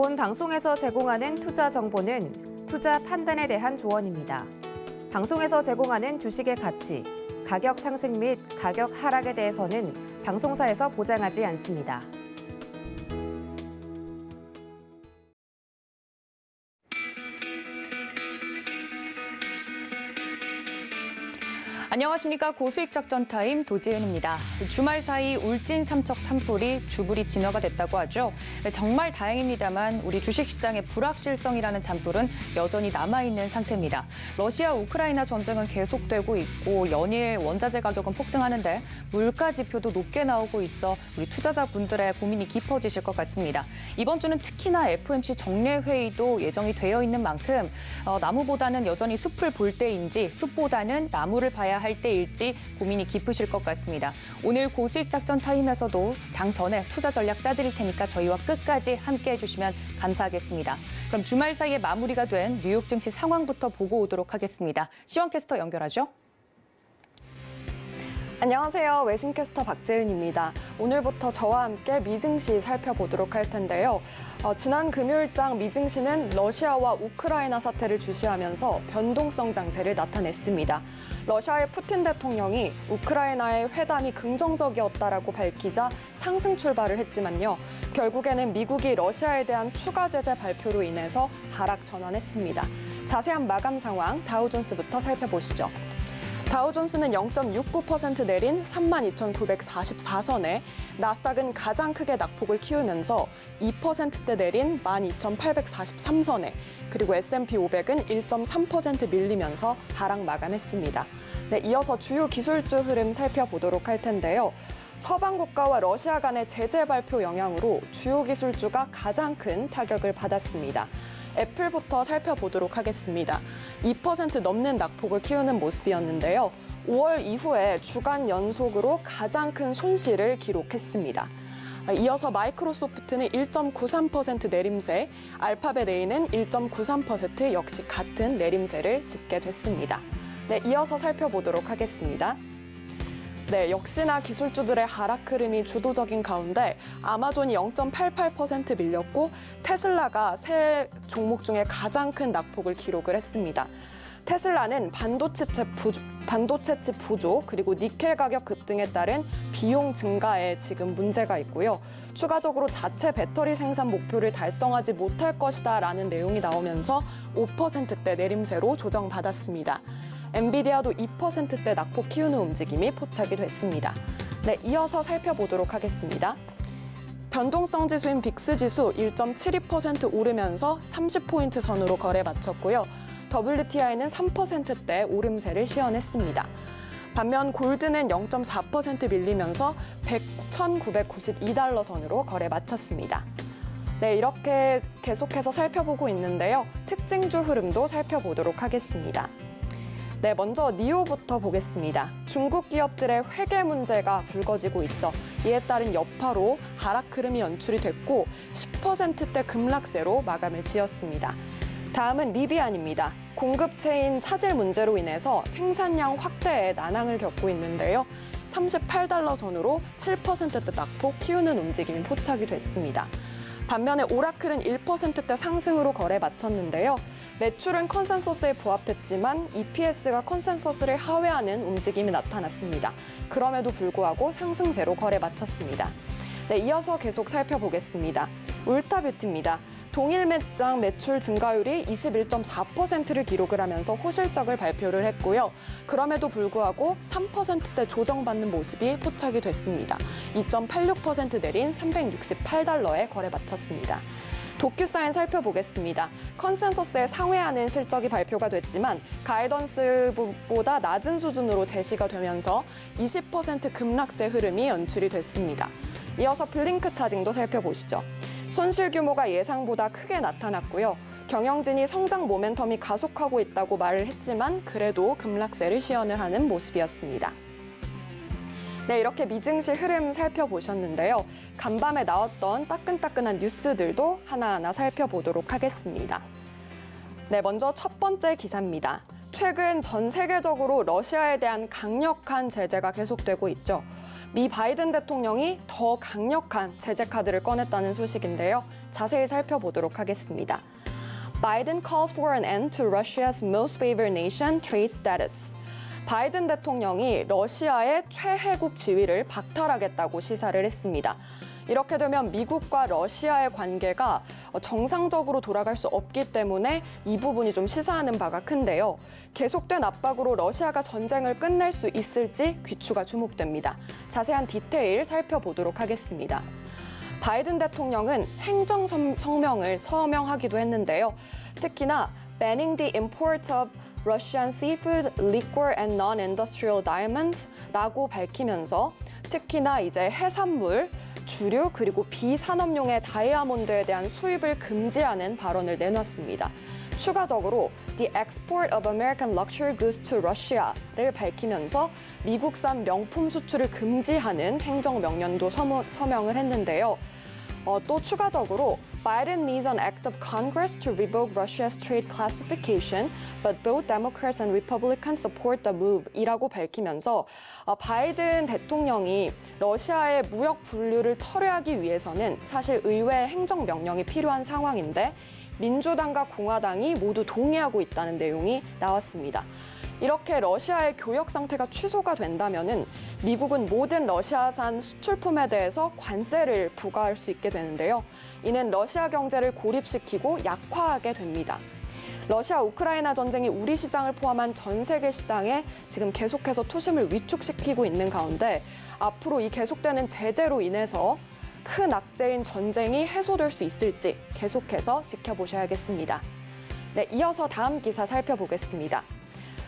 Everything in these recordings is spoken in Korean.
본 방송에서 제공하는 투자 정보는 투자 판단에 대한 조언입니다. 방송에서 제공하는 주식의 가치, 가격 상승 및 가격 하락에 대해서는 방송사에서 보장하지 않습니다. 안녕하십니까. 고수익 작전 타임 도지은입니다. 주말 사이 울진 삼척 산불이 주불이 진화가 됐다고 하죠. 정말 다행입니다만 우리 주식시장의 불확실성이라는 잔불은 여전히 남아있는 상태입니다. 러시아 우크라이나 전쟁은 계속되고 있고 연일 원자재 가격은 폭등하는데 물가 지표도 높게 나오고 있어 우리 투자자분들의 고민이 깊어지실 것 같습니다. 이번 주는 특히나 FOMC 정례 회의도 예정이 되어 있는 만큼 나무보다는 여전히 숲을 볼 때인지 숲보다는 나무를 봐야 할 때일지 고민이 깊으실 것 같습니다. 오늘 고수익 작전 타임에서도 장 전에 투자 전략 짜드릴 테니까 저희와 끝까지 함께 해주시면 감사하겠습니다. 그럼 주말 사이에 마무리가 된 뉴욕 증시 상황부터 보고 오도록 하겠습니다. 시원캐스터 연결하죠. 안녕하세요. 외신캐스터 박재은입니다. 오늘부터 저와 함께 미증시 살펴보도록 할 텐데요. 지난 금요일장 미증시는 러시아와 우크라이나 사태를 주시하면서 변동성 장세를 나타냈습니다. 러시아의 푸틴 대통령이 우크라이나의 회담이 긍정적이었다라고 밝히자 상승 출발을 했지만요. 결국에는 미국이 러시아에 대한 추가 제재 발표로 인해서 하락 전환했습니다. 자세한 마감 상황 다우존스부터 살펴보시죠. 다우존스는 0.69% 내린 32,944선에 나스닥은 가장 크게 낙폭을 키우면서 2%대 내린 12,843선에 그리고 S&P 500은 1.3% 밀리면서 하락 마감했습니다. 네, 이어서 주요 기술주 흐름 살펴보도록 할 텐데요. 서방 국가와 러시아 간의 제재 발표 영향으로 주요 기술주가 가장 큰 타격을 받았습니다. 애플부터 살펴보도록 하겠습니다. 2% 넘는 낙폭을 키우는 모습이었는데요. 5월 이후에 주간 연속으로 가장 큰 손실을 기록했습니다. 이어서 마이크로소프트는 1.93% 내림세, 알파벳 A는 1.93% 역시 같은 내림세를 집게 됐습니다. 네, 이어서 살펴보도록 하겠습니다. 네, 역시나 기술주들의 하락 흐름이 주도적인 가운데 아마존이 0.88% 밀렸고 테슬라가 세 종목 중에 가장 큰 낙폭을 기록을 했습니다. 테슬라는 반도체 칩 부족 그리고 니켈 가격 급등에 따른 비용 증가에 지금 문제가 있고요. 추가적으로 자체 배터리 생산 목표를 달성하지 못할 것이다라는 내용이 나오면서 5%대 내림세로 조정받았습니다. 엔비디아도 2%대 낙폭 키우는 움직임이 포착이 됐습니다. 네, 이어서 살펴보도록 하겠습니다. 변동성 지수인 빅스 지수 1.72% 오르면서 30포인트 선으로 거래 마쳤고요. WTI는 3%대 오름세를 시현했습니다. 반면 골드는 0.4% 밀리면서 1,992달러 선으로 거래 마쳤습니다. 네, 이렇게 계속해서 살펴보고 있는데요. 특징주 흐름도 살펴보도록 하겠습니다. 네, 먼저 니오부터 보겠습니다. 중국 기업들의 회계 문제가 불거지고 있죠. 이에 따른 여파로 하락 흐름이 연출이 됐고 10%대 급락세로 마감을 지었습니다. 다음은 리비안입니다. 공급체인 차질 문제로 인해서 생산량 확대에 난항을 겪고 있는데요. 38달러 선으로 7%대 낙폭 키우는 움직임이 포착이 됐습니다. 반면에 오라클은 1%대 상승으로 거래 마쳤는데요. 매출은 컨센서스에 부합했지만 EPS가 컨센서스를 하회하는 움직임이 나타났습니다. 그럼에도 불구하고 상승세로 거래 마쳤습니다. 네, 이어서 계속 살펴보겠습니다. 울타뷰티입니다. 동일 매장 매출 증가율이 21.4%를 기록을 하면서 호실적을 발표를 했고요. 그럼에도 불구하고 3%대 조정받는 모습이 포착이 됐습니다. 2.86% 내린 368달러에 거래 마쳤습니다. 도큐사인 살펴보겠습니다. 컨센서스에 상회하는 실적이 발표가 됐지만 가이던스보다 낮은 수준으로 제시가 되면서 20% 급락세 흐름이 연출이 됐습니다. 이어서 블링크 차징도 살펴보시죠. 손실 규모가 예상보다 크게 나타났고요. 경영진이 성장 모멘텀이 가속하고 있다고 말을 했지만 그래도 급락세를 시현을 하는 모습이었습니다. 네, 이렇게 미증시 흐름 살펴보셨는데요. 간밤에 나왔던 따끈따끈한 뉴스들도 하나하나 살펴보도록 하겠습니다. 네, 먼저 첫 번째 기사입니다. 최근 전 세계적으로 러시아에 대한 강력한 제재가 계속되고 있죠. 미 바이든 대통령이 더 강력한 제재 카드를 꺼냈다는 소식인데요. 자세히 살펴보도록 하겠습니다. Biden calls for an end to Russia's most favored nation trade status. 바이든 대통령이 러시아의 최혜국 지위를 박탈하겠다고 시사를 했습니다. 이렇게 되면 미국과 러시아의 관계가 정상적으로 돌아갈 수 없기 때문에 이 부분이 좀 시사하는 바가 큰데요. 계속된 압박으로 러시아가 전쟁을 끝낼 수 있을지 귀추가 주목됩니다. 자세한 디테일 살펴보도록 하겠습니다. 바이든 대통령은 행정 성명을 서명하기도 했는데요. 특히나 banning the import of Russian seafood, liquor and non-industrial diamonds라고 밝히면서 특히나 이제 해산물, 주류 그리고 비산업용의 다이아몬드에 대한 수입을 금지하는 발언을 내놨습니다. 추가적으로 The export of American luxury goods to Russia를 밝히면서 미국산 명품 수출을 금지하는 행정명령도 서명을 했는데요. 또 추가적으로 Biden needs an act of Congress to revoke Russia's trade classification, but both Democrats and Republicans support the move이라고 밝히면서 바이든 대통령이 러시아의 무역 분류를 철회하기 위해서는 사실 의회 행정명령이 필요한 상황인데 민주당과 공화당이 모두 동의하고 있다는 내용이 나왔습니다. 이렇게 러시아의 교역 상태가 취소가 된다면은 미국은 모든 러시아산 수출품에 대해서 관세를 부과할 수 있게 되는데요. 이는 러시아 경제를 고립시키고 약화하게 됩니다. 러시아 우크라이나 전쟁이 우리 시장을 포함한 전 세계 시장에 지금 계속해서 투심을 위축시키고 있는 가운데 앞으로 이 계속되는 제재로 인해서 큰 악재인 전쟁이 해소될 수 있을지 계속해서 지켜보셔야겠습니다. 네, 이어서 다음 기사 살펴보겠습니다.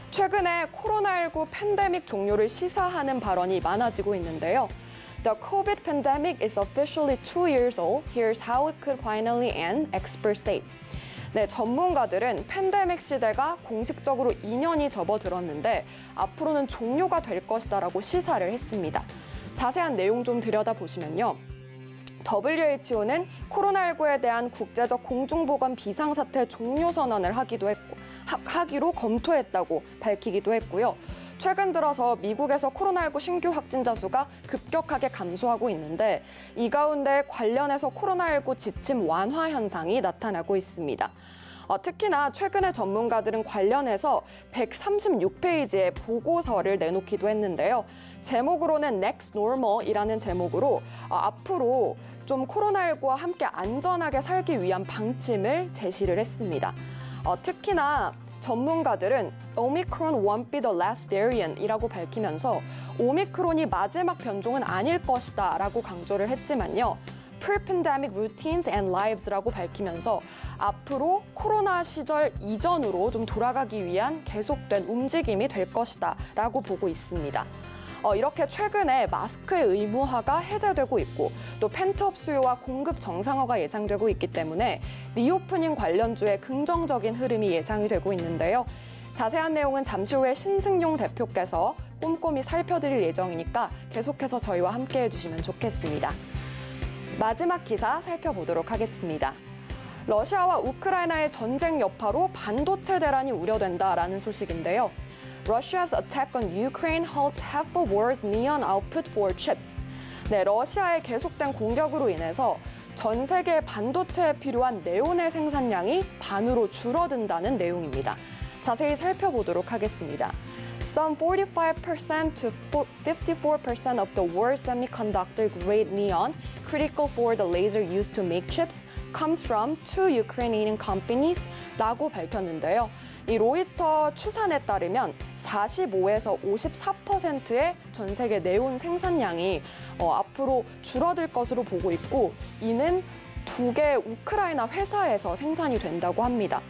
최근에 코로나19 팬데믹 종료를 시사하는 발언이 많아지고 있는데요. The COVID pandemic is officially 2 years old. Here's how it could finally end, experts say. 네, 전문가들은 팬데믹 시대가 공식적으로 2년이 접어들었는데 앞으로는 종료가 될 것이다라고 시사를 했습니다. 자세한 내용 좀 들여다보시면요. WHO는 코로나19에 대한 국제적 공중보건 비상사태 종료 선언을 하기로 검토했다고 밝히기도 했고요. 최근 들어서 미국에서 코로나19 신규 확진자 수가 급격하게 감소하고 있는데 이 가운데 관련해서 코로나19 지침 완화 현상이 나타나고 있습니다. 특히나 최근에 전문가들은 관련해서 136페이지의 보고서를 내놓기도 했는데요. 제목으로는 Next Normal이라는 제목으로 앞으로 좀 코로나19와 함께 안전하게 살기 위한 방침을 제시를 했습니다. 특히나 전문가들은 Omicron won't be the last variant이라고 밝히면서 오미크론이 마지막 변종은 아닐 것이다 라고 강조를 했지만요. Pre-pandemic routines and lives라고 밝히면서 앞으로 코로나 시절 이전으로 좀 돌아가기 위한 계속된 움직임이 될 것이다 라고 보고 있습니다. 이렇게 최근에 마스크의 의무화가 해제되고 있고 또 펜트업 수요와 공급 정상화가 예상되고 있기 때문에 리오프닝 관련주의 긍정적인 흐름이 예상이 되고 있는데요. 자세한 내용은 잠시 후에 신승용 대표께서 꼼꼼히 살펴드릴 예정이니까 계속해서 저희와 함께해 주시면 좋겠습니다. 마지막 기사 살펴보도록 하겠습니다. 러시아와 우크라이나의 전쟁 여파로 반도체 대란이 우려된다라는 소식인데요. Russia's attack on Ukraine halts half the world's neon output for chips. 네, 러시아의 계속된 공격으로 인해서 전 세계 반도체에 필요한 네온의 생산량이 반으로 줄어든다는 내용입니다. 자세히 살펴보도록 하겠습니다. Some 45% to 54% of the world's semiconductor-grade neon, critical for the laser used to make chips, comes from 2 Ukrainian companies 라고 밝혔는데요. 이 로이터 추산에 따르면 45에서 54%의 전 세계 네온 생산량이 앞으로 줄어들 것으로 보고 있고 이는 2개 우크라이나 회사에서 생산이 된다고 합니다.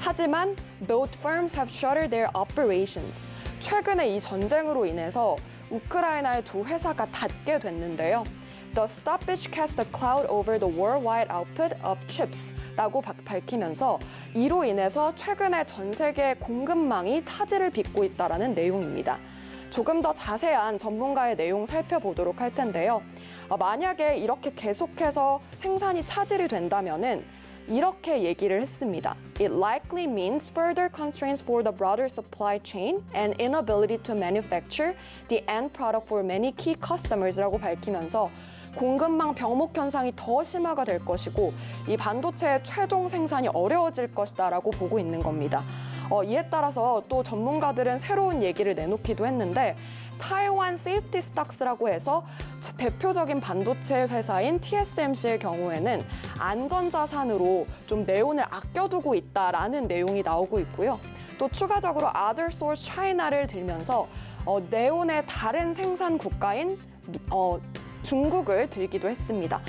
하지만 both firms have shuttered their operations. 최근에 이 전쟁으로 인해서 우크라이나의 두 회사가 닫게 됐는데요. The stoppage cast a cloud over the worldwide output of chips라고 밝히면서 이로 인해서 최근에 전 세계 공급망이 차질을 빚고 있다라는 내용입니다. 조금 더 자세한 전문가의 내용 살펴보도록 할 텐데요. 만약에 이렇게 계속해서 생산이 차질이 된다면은 이렇게 얘기를 했습니다. It likely means further constraints for the broader supply chain and inability to manufacture the end product for many key customers라고 밝히면서 공급망 병목 현상이 더 심화가 될 것이고 이 반도체의 최종 생산이 어려워질 것이다라고 보고 있는 겁니다. 이에 따라서 또 전문가들은 새로운 얘기를 내놓기도 했는데 타이완 세이프티 스탁스라고 해서 대표적인 반도체 회사인 TSMC의 경우에는 안전자산으로 좀 네온을 아껴두고 있다라는 내용이 나오고 있고요. 또 추가적으로 Other Source China를 들면서 네온의 다른 생산 국가인 중국을 들기도 했습니다.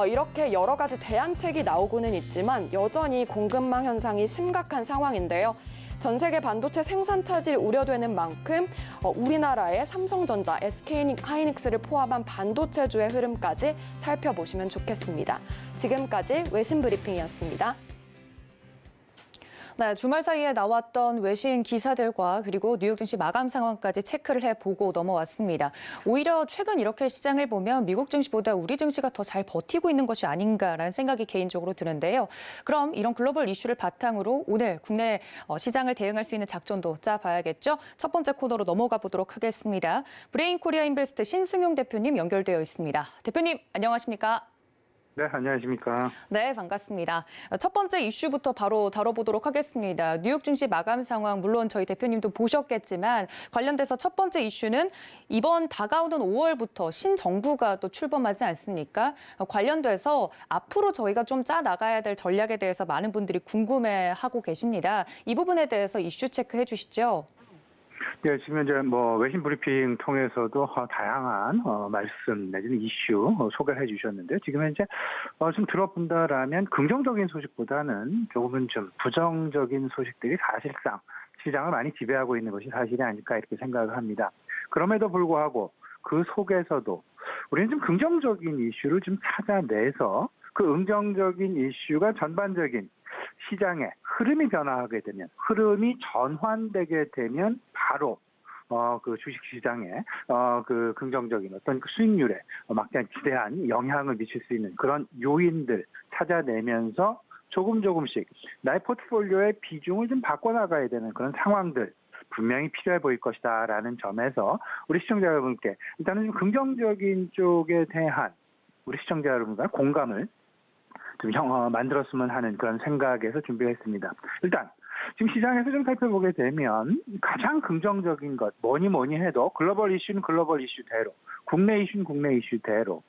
이렇게 여러 가지 대안책이 나오고는 있지만 여전히 공급망 현상이 심각한 상황인데요. 전 세계 반도체 생산 차질이 우려되는 만큼 우리나라의 삼성전자, SK하이닉스를 포함한 반도체주의 흐름까지 살펴보시면 좋겠습니다. 지금까지 외신 브리핑이었습니다. 네, 주말 사이에 나왔던 외신 기사들과 그리고 뉴욕 증시 마감 상황까지 체크를 해보고 넘어왔습니다. 오히려 최근 이렇게 시장을 보면 미국 증시보다 우리 증시가 더 잘 버티고 있는 것이 아닌가라는 생각이 개인적으로 드는데요. 그럼 이런 글로벌 이슈를 바탕으로 오늘 국내 시장을 대응할 수 있는 작전도 짜봐야겠죠. 첫 번째 코너로 넘어가 보도록 하겠습니다. 브레인 코리아 인베스트 신승용 대표님 연결되어 있습니다. 대표님, 안녕하십니까? 네, 안녕하십니까. 네, 반갑습니다. 첫 번째 이슈부터 바로 다뤄보도록 하겠습니다. 뉴욕 증시 마감 상황, 물론 저희 대표님도 보셨겠지만 관련돼서 첫 번째 이슈는 이번 다가오는 5월부터 신정부가 또 출범하지 않습니까? 관련돼서 앞으로 저희가 좀 짜나가야 될 전략에 대해서 많은 분들이 궁금해하고 계십니다. 이 부분에 대해서 이슈 체크해 주시죠. 네, 지금 이제 외신 브리핑 통해서도 다양한 말씀 내지는 이슈 소개를 해주셨는데 지금 현재 좀 들어본다라면 긍정적인 소식보다는 조금은 좀 부정적인 소식들이 사실상 시장을 많이 지배하고 있는 것이 사실이 아닐까 이렇게 생각을 합니다. 그럼에도 불구하고 그 속에서도 우리는 좀 긍정적인 이슈를 좀 찾아내서 그 긍정적인 이슈가 전반적인 시장의 흐름이 변화하게 되면, 흐름이 전환되게 되면 바로 그 주식시장에 그 긍정적인 어떤 수익률에 막대한 기대한 영향을 미칠 수 있는 그런 요인들 찾아내면서 조금씩 나의 포트폴리오의 비중을 좀 바꿔나가야 되는 그런 상황들 분명히 필요해 보일 것이다라는 점에서 우리 시청자 여러분께 일단은 좀 긍정적인 쪽에 대한 우리 시청자 여러분과 공감을 좀 만들었으면 하는 그런 생각에서 준비했습니다. 일단 지금 시장에서 좀 살펴보게 되면 가장 긍정적인 것 뭐니 해도 글로벌 이슈는 글로벌 이슈대로, 국내 이슈는 국내 이슈대로,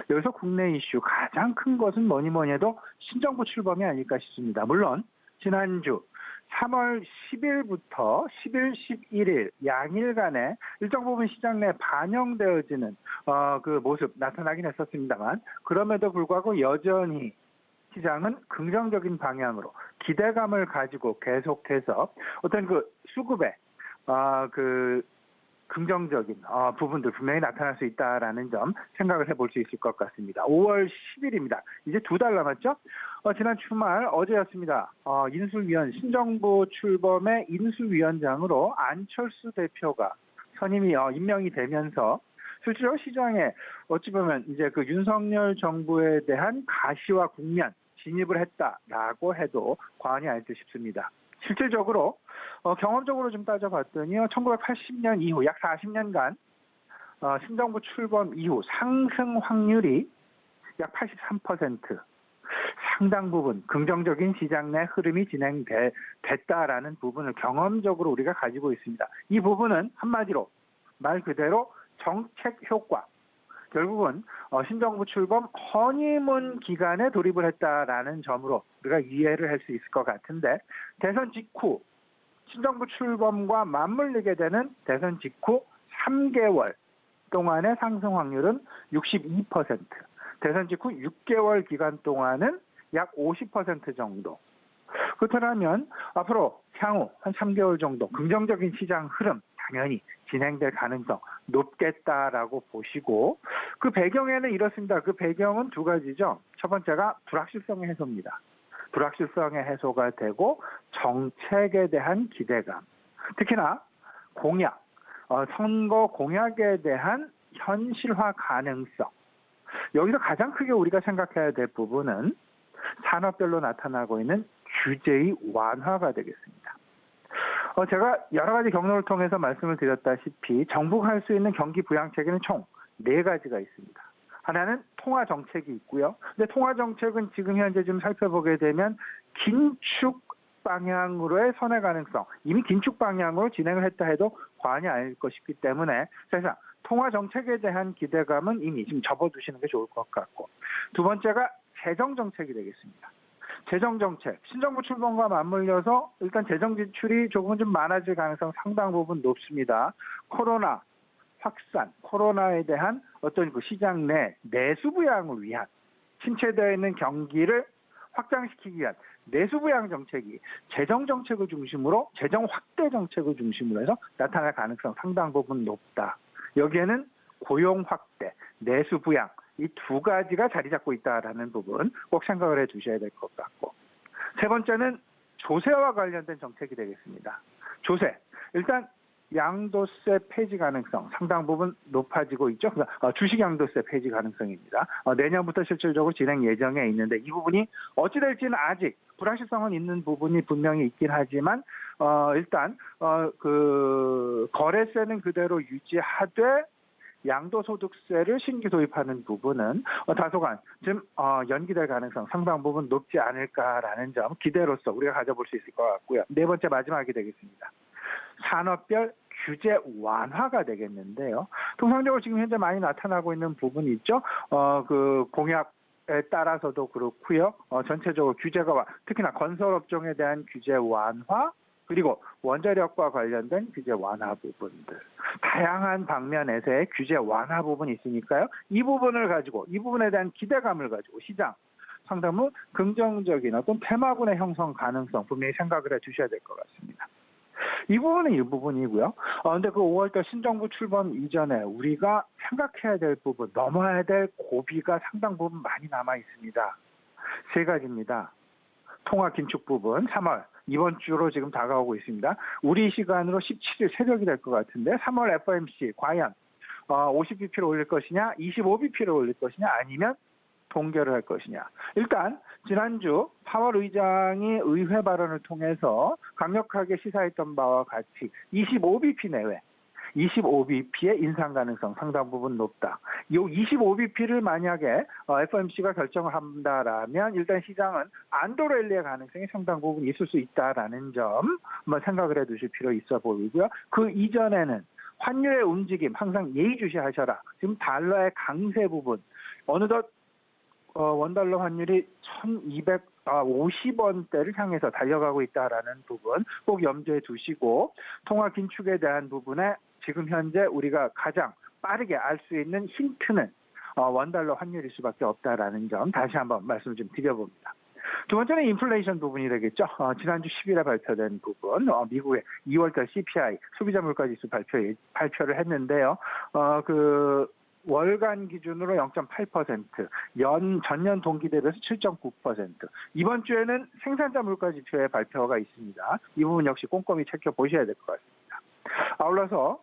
여기서 국내 이슈 가장 큰 것은 뭐니 해도 신정부 출범이 아닐까 싶습니다. 물론 지난주 3월 10일부터 10일, 11일 양일간에 일정 부분 시장 내 반영되어지는 그 모습 나타나긴 했었습니다만 그럼에도 불구하고 여전히 시장은 긍정적인 방향으로 기대감을 가지고 계속해서 어떤 그 수급의 그 긍정적인 부분들 분명히 나타날 수 있다라는 점 생각을 해볼 수 있을 것 같습니다. 5월 10일입니다. 이제 2달 남았죠? 지난 주말 어제였습니다. 인수위원 신정부 출범의 인수위원장으로 안철수 대표가 선임이 임명이 되면서 실제로 시장에 어찌 보면 이제 그 윤석열 정부에 대한 가시화 국면 진입을 했다라고 해도 과언이 아닐 듯 싶습니다. 실질적으로 경험적으로 좀 따져봤더니요, 1980년 이후 약 40년간 신정부 출범 이후 상승 확률이 약 83%, 상당 부분 긍정적인 시장 내 흐름이 진행됐다라는 부분을 경험적으로 우리가 가지고 있습니다. 이 부분은 한마디로 말 그대로 정책 효과, 결국은 신정부 출범 허니문 기간에 돌입을 했다라는 점으로 우리가 이해를 할 수 있을 것 같은데, 대선 직후 신정부 출범과 맞물리게 되는 대선 직후 3개월 동안의 상승 확률은 62%, 대선 직후 6개월 기간 동안은 약 50% 정도. 그렇다면 앞으로 향후 한 3개월 정도 긍정적인 시장 흐름 당연히 진행될 가능성 높겠다라고 보시고, 그 배경에는 이렇습니다. 그 배경은 두 가지죠. 첫 번째가 불확실성의 해소입니다. 불확실성의 해소가 되고 정책에 대한 기대감, 특히나 공약, 선거 공약에 대한 현실화 가능성. 여기서 가장 크게 우리가 생각해야 될 부분은 산업별로 나타나고 있는 규제의 완화가 되겠습니다. 제가 여러 가지 경로를 통해서 말씀을 드렸다시피 정부가 할 수 있는 경기 부양 체계는 총 4가지가 있습니다. 하나는 통화 정책이 있고요. 근데 통화 정책은 지금 현재 좀 살펴보게 되면 긴축 방향으로의 선회 가능성, 이미 긴축 방향으로 진행을 했다 해도 과언이 아닐 것이기 때문에 사실상 통화 정책에 대한 기대감은 이미 지금 접어두시는 게 좋을 것 같고, 두 번째가 재정 정책이 되겠습니다. 재정 정책, 신정부 출범과 맞물려서 일단 재정 지출이 조금은 좀 많아질 가능성 상당 부분 높습니다. 코로나 확산, 코로나에 대한 어떤 그 시장 내 내수 부양을 위한, 침체되어 있는 경기를 확장시키기 위한 내수 부양 정책이 재정 정책을 중심으로, 재정 확대 정책을 중심으로 해서 나타날 가능성 상당 부분 높다. 여기에는 고용 확대, 내수 부양, 이 2가지가 자리 잡고 있다라는 부분 꼭 생각을 해 두셔야 될 것 같고, 세 번째는 조세와 관련된 정책이 되겠습니다. 조세, 일단 양도세 폐지 가능성 상당 부분 높아지고 있죠. 주식 양도세 폐지 가능성입니다. 내년부터 실질적으로 진행 예정에 있는데 이 부분이 어찌 될지는 아직 불확실성은 있는 부분이 분명히 있긴 하지만 일단 그 거래세는 그대로 유지하되 양도소득세를 신규 도입하는 부분은 다소간 좀 연기될 가능성 상당 부분 높지 않을까라는 점 기대로서 우리가 가져볼 수 있을 것 같고요. 네 번째 마지막이 되겠습니다. 산업별 규제 완화가 되겠는데요. 통상적으로 지금 현재 많이 나타나고 있는 부분이 있죠. 그 공약에 따라서도 그렇고요. 전체적으로 규제가 특히나 건설업종에 대한 규제 완화, 그리고 원자력과 관련된 규제 완화 부분들, 다양한 방면에서의 규제 완화 부분이 있으니까요. 이 부분을 가지고, 이 부분에 대한 기대감을 가지고 시장 상당히 긍정적인 어떤 테마군의 형성 가능성 분명히 생각을 해 주셔야 될 것 같습니다. 이 부분은 일부분이고요. 근데 그 5월달 신정부 출범 이전에 우리가 생각해야 될 부분, 넘어야 될 고비가 상당 부분 많이 남아 있습니다. 3가지입니다. 통화 긴축 부분, 3월. 이번 주로 지금 다가오고 있습니다. 우리 시간으로 17일 새벽이 될 것 같은데 3월 FOMC 과연 50bp를 올릴 것이냐, 25bp를 올릴 것이냐, 아니면 동결을 할 것이냐. 일단 지난주 파월 의장이 의회 발언을 통해서 강력하게 시사했던 바와 같이 25bp 내외, 25bp의 인상 가능성 상당 부분 높다. 이 25bp를 만약에 FOMC가 결정을 한다라면 일단 시장은 안도 랠리의 가능성이 상당 부분 있을 수 있다라는 점 한번 생각을 해두실 필요 있어 보이고요. 그 이전에는 환율의 움직임 항상 예의주시하셔라. 지금 달러의 강세 부분 어느덧 원달러 환율이 1,250원대를 향해서 달려가고 있다라는 부분 꼭 염두에 두시고, 통화 긴축에 대한 부분에 지금 현재 우리가 가장 빠르게 알 수 있는 힌트는 원달러 환율일 수밖에 없다라는 점 다시 한번 말씀을 좀 드려봅니다. 두 번째는 인플레이션 부분이 되겠죠. 지난주 10일에 발표된 부분, 미국의 2월달 CPI 소비자 물가지수 발표를 했는데요. 월간 기준으로 0.8%, 전년 동기 대비해서 7.9%. 이번 주에는 생산자 물가 지표의 발표가 있습니다. 이 부분 역시 꼼꼼히 체크보셔야 될 것 같습니다. 아울러서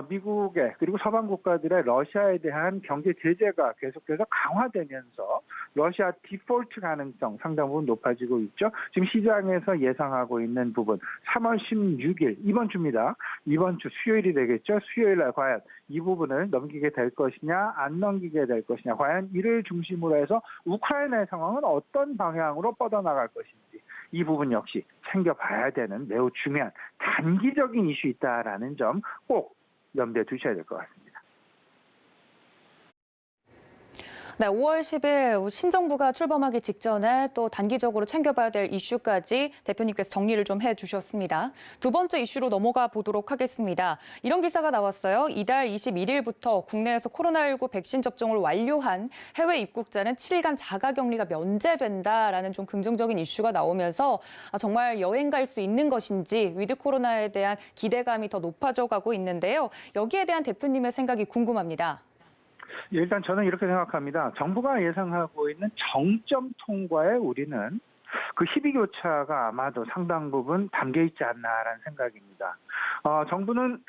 미국의 그리고 서방 국가들의 러시아에 대한 경제 제재가 계속해서 강화되면서 러시아 디폴트 가능성 상당 부분 높아지고 있죠. 지금 시장에서 예상하고 있는 부분 3월 16일 이번 주입니다. 이번 주 수요일이 되겠죠. 수요일 날 과연 이 부분을 넘기게 될 것이냐 안 넘기게 될 것이냐, 과연 이를 중심으로 해서 우크라이나의 상황은 어떤 방향으로 뻗어나갈 것인지 이 부분 역시 챙겨봐야 되는 매우 중요한 단기적인 이슈 있다라는 점 꼭 염두에 두셔야 될 것 같습니다. 네, 5월 10일 신정부가 출범하기 직전에 또 단기적으로 챙겨봐야 될 이슈까지 대표님께서 정리를 좀 해주셨습니다. 두 번째 이슈로 넘어가 보도록 하겠습니다. 이런 기사가 나왔어요. 이달 21일부터 국내에서 코로나19 백신 접종을 완료한 해외 입국자는 7일간 자가격리가 면제된다라는 좀 긍정적인 이슈가 나오면서 정말 여행 갈 수 있는 것인지 위드 코로나에 대한 기대감이 더 높아져 가고 있는데요. 여기에 대한 대표님의 생각이 궁금합니다. 일단 저는 이렇게 생각합니다. 정부가 예상하고 있는 정점 통과에 우리는 그 12교차가 아마도 상당 부분 담겨 있지 않나라는 생각입니다. 정부는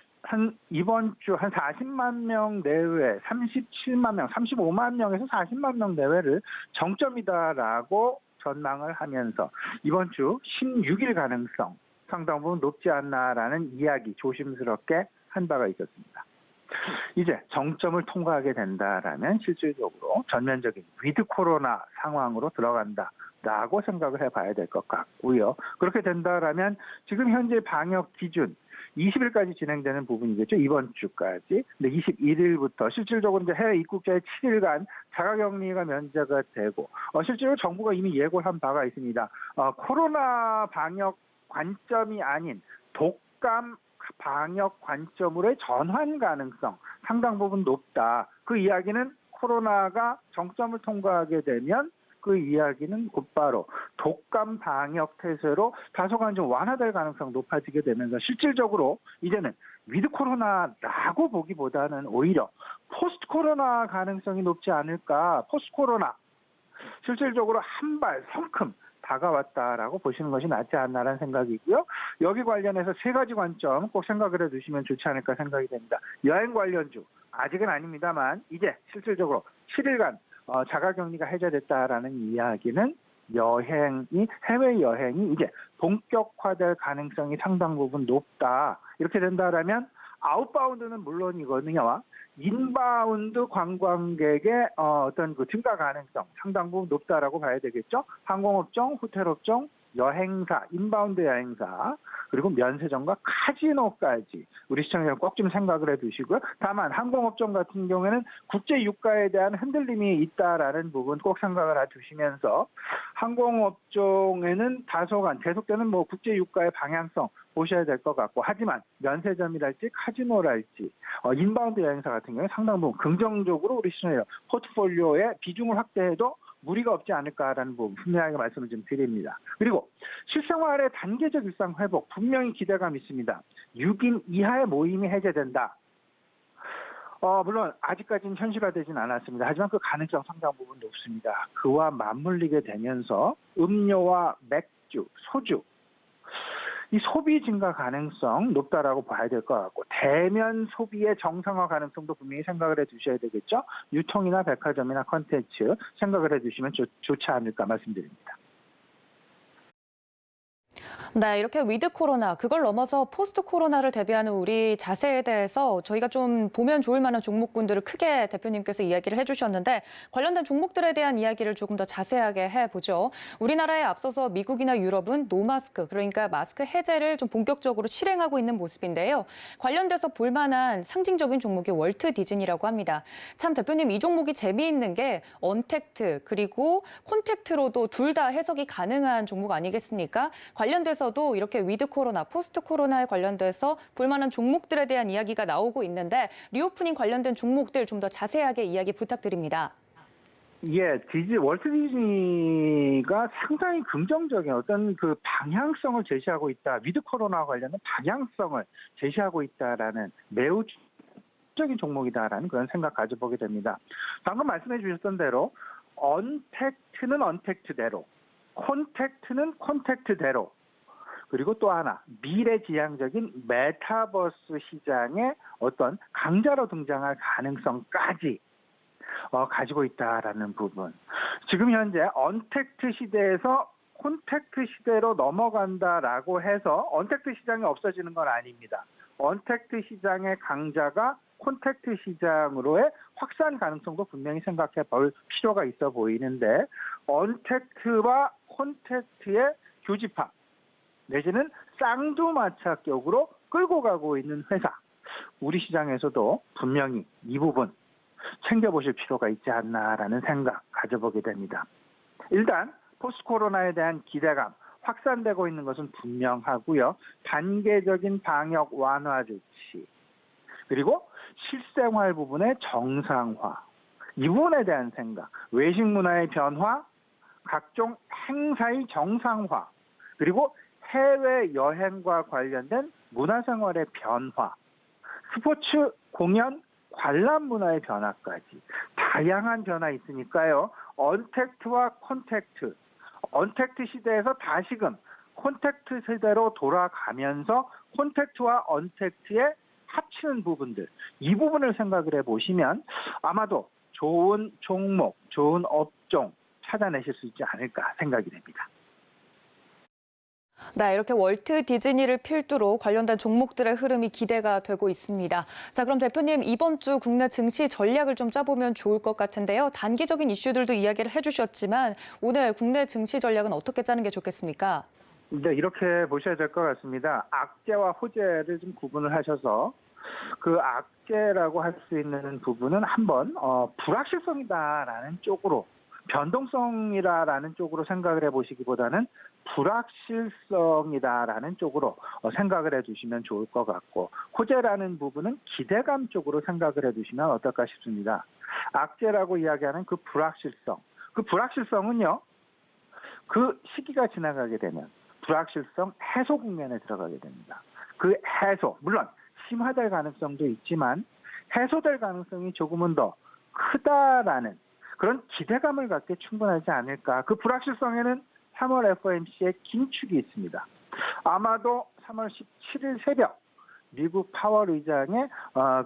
이번 주 한 40만 명 내외, 37만 명, 35만 명에서 40만 명 내외를 정점이다라고 전망을 하면서 이번 주 16일 가능성 상당 부분 높지 않나라는 이야기 조심스럽게 한 바가 있었습니다. 이제 정점을 통과하게 된다라면 실질적으로 전면적인 위드 코로나 상황으로 들어간다라고 생각을 해봐야 될 것 같고요. 그렇게 된다라면 지금 현재 방역 기준 20일까지 진행되는 부분이겠죠. 이번 주까지. 근데 21일부터 실질적으로 이제 해외 입국자의 7일간 자가격리가 면제가 되고 실제로 정부가 이미 예고를 한 바가 있습니다. 코로나 방역 관점이 아닌 독감 방역 관점으로의 전환 가능성 상당 부분 높다. 그 이야기는 코로나가 정점을 통과하게 되면 그 이야기는 곧바로 독감 방역 태세로 다소간 좀 완화될 가능성 높아지게 되면서 실질적으로 이제는 위드 코로나라고 보기보다는 오히려 포스트 코로나 가능성이 높지 않을까. 포스트 코로나 실질적으로 한 발 성큼 다가왔다라고 보시는 것이 낫지 않나라는 생각이고요. 여기 관련해서 세 가지 관점 꼭 생각을 해두시면 좋지 않을까 생각이 됩니다. 여행 관련주 아직은 아닙니다만 이제 실질적으로 7일간 자가격리가 해제됐다라는 이야기는 해외 여행이 이제 본격화될 가능성이 상당 부분 높다. 이렇게 된다라면 아웃바운드는 물론이거든요. 인바운드 관광객의 어떤 그 증가 가능성 상당 부분 높다라고 봐야 되겠죠. 항공업종, 호텔업종, 여행사, 인바운드 여행사, 그리고 면세점과 카지노까지 우리 시청자들 꼭 좀 생각을 해두시고요. 다만 항공업종 같은 경우에는 국제 유가에 대한 흔들림이 있다라는 부분 꼭 생각을 해두시면서 항공업종에는 다소간 계속되는 국제 유가의 방향성 보셔야 될 것 같고, 하지만 면세점이랄지 카지노랄지 인바운드 여행사 같은 경우에 상당 부분 긍정적으로 우리 시청자 포트폴리오의 비중을 확대해도 무리가 없지 않을까라는 부분 분명하게 말씀을 좀 드립니다. 그리고 실생활의 단계적 일상 회복 분명히 기대감 있습니다. 6인 이하의 모임이 해제된다. 물론 아직까지는 현실화되진 않았습니다. 하지만 그 가능성 상당 부분 높습니다. 그와 맞물리게 되면서 음료와 맥주, 소주 이 소비 증가 가능성 높다라고 봐야 될 것 같고, 대면 소비의 정상화 가능성도 분명히 생각을 해두셔야 되겠죠. 유통이나 백화점이나 콘텐츠 생각을 해두시면 좋지 않을까 말씀드립니다. 네, 이렇게 위드 코로나, 그걸 넘어서 포스트 코로나를 대비하는 우리 자세에 대해서 저희가 좀 보면 좋을 만한 종목군들을 크게 대표님께서 이야기를 해주셨는데, 관련된 종목들에 대한 이야기를 조금 더 자세하게 해보죠. 우리나라에 앞서서 미국이나 유럽은 노마스크, 그러니까 마스크 해제를 좀 본격적으로 실행하고 있는 모습인데요. 관련돼서 볼만한 상징적인 종목이 월트 디즈니라고 합니다. 참 대표님, 이 종목이 재미있는 게 언택트 그리고 콘택트로도 둘 다 해석이 가능한 종목 아니겠습니까? 관련돼서도 이렇게 위드 코로나, 포스트 코로나에 관련돼서 볼만한 종목들에 대한 이야기가 나오고 있는데, 리오프닝 관련된 종목들 좀 더 자세하게 이야기 부탁드립니다. 예, 월트 디즈니가 상당히 긍정적인 어떤 그 방향성을 제시하고 있다. 위드 코로나와 관련된 방향성을 제시하고 있다라는 매우 적인 종목이다라는 그런 생각 가져보게 됩니다. 방금 말씀해 주셨던 대로 언택트는 언택트대로, 콘택트는 콘택트대로, 그리고 또 하나 미래지향적인 메타버스 시장의 어떤 강자로 등장할 가능성까지 가지고 있다라는 부분. 지금 현재 언택트 시대에서 콘택트 시대로 넘어간다라고 해서 언택트 시장이 없어지는 건 아닙니다. 언택트 시장의 강자가 콘택트 시장으로의 확산 가능성도 분명히 생각해 볼 필요가 있어 보이는데, 언택트와 콘택트의 교집합 내지는 쌍두마차격으로 끌고 가고 있는 회사, 우리 시장에서도 분명히 이 부분 챙겨보실 필요가 있지 않나라는 생각 가져보게 됩니다. 일단 포스트 코로나에 대한 기대감 확산되고 있는 것은 분명하고요. 단계적인 방역 완화 조치, 그리고 실생활 부분의 정상화, 이 부분에 대한 생각, 외식 문화의 변화, 각종 행사의 정상화, 그리고 해외 여행과 관련된 문화생활의 변화, 스포츠, 공연, 관람 문화의 변화까지 다양한 변화 있으니까요. 언택트와 콘택트, 언택트 시대에서 다시금 콘택트 세대로 돌아가면서 콘택트와 언택트의 합치는 부분들, 이 부분을 생각을 해보시면 아마도 좋은 종목, 좋은 업종 찾아내실 수 있지 않을까 생각이 됩니다. 네, 이렇게 월트 디즈니를 필두로 관련된 종목들의 흐름이 기대가 되고 있습니다. 자, 그럼 대표님 이번 주 국내 증시 전략을 좀 짜보면 좋을 것 같은데요. 단기적인 이슈들도 이야기를 해주셨지만 오늘 국내 증시 전략은 어떻게 짜는 게 좋겠습니까? 네, 이렇게 보셔야 될 것 같습니다. 악재와 호재를 좀 구분을 하셔서 그 악재라고 할 수 있는 부분은 한번 불확실성이다라는 쪽으로 변동성이라는 쪽으로 생각을 해보시기보다는 불확실성이다라는 쪽으로 생각을 해주시면 좋을 것 같고 호재라는 부분은 기대감 쪽으로 생각을 해주시면 어떨까 싶습니다. 악재라고 이야기하는 그 불확실성은요. 그 시기가 지나가게 되면 불확실성 해소 국면에 들어가게 됩니다. 그 해소, 물론 심화될 가능성도 있지만 해소될 가능성이 조금은 더 크다라는 그런 기대감을 갖게 충분하지 않을까. 그 불확실성에는 3월 FOMC의 긴축이 있습니다. 아마도 3월 17일 새벽 미국 파월 의장의